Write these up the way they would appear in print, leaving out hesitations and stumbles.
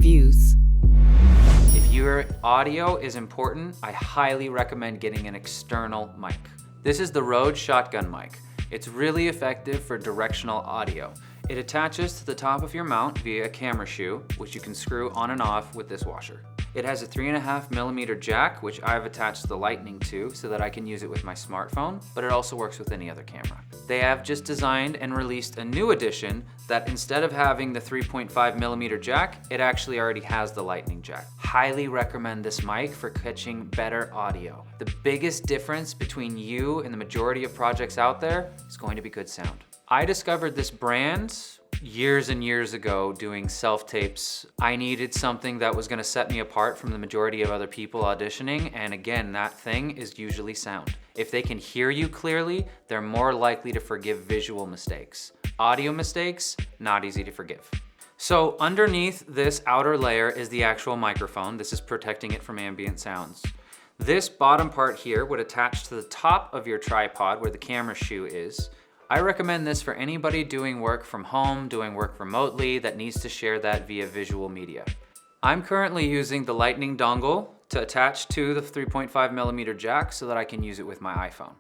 reviews. If your audio is important, I highly recommend getting an external mic. This is the Rode shotgun mic. It's really effective for directional audio. It attaches to the top of your mount via a camera shoe, which you can screw on and off with this washer. It has a 3.5mm jack, which I've attached the lightning to so that I can use it with my smartphone, but it also works with any other camera. They have just designed and released a new edition that instead of having the 3.5mm jack, it actually already has the lightning jack. Highly recommend this mic for catching better audio. The biggest difference between you and the majority of projects out there is going to be good sound. I discovered this brand years and years ago doing self-tapes. I needed something that was gonna set me apart from the majority of other people auditioning, and again, that thing is usually sound. If they can hear you clearly, they're more likely to forgive visual mistakes. Audio mistakes, not easy to forgive. So underneath this outer layer is the actual microphone. This is protecting it from ambient sounds. This bottom part here would attach to the top of your tripod where the camera shoe is. I recommend this for anybody doing work from home, doing work remotely that needs to share that via visual media. I'm currently using the lightning dongle to attach to the 3.5mm jack so that I can use it with my iPhone.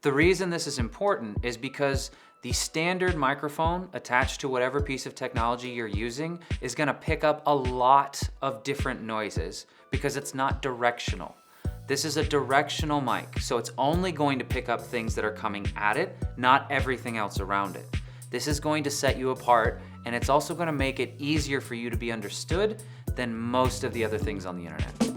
The reason this is important is because the standard microphone attached to whatever piece of technology you're using is gonna pick up a lot of different noises because it's not directional. This is a directional mic, so it's only going to pick up things that are coming at it, not everything else around it. This is going to set you apart, and it's also going to make it easier for you to be understood than most of the other things on the internet.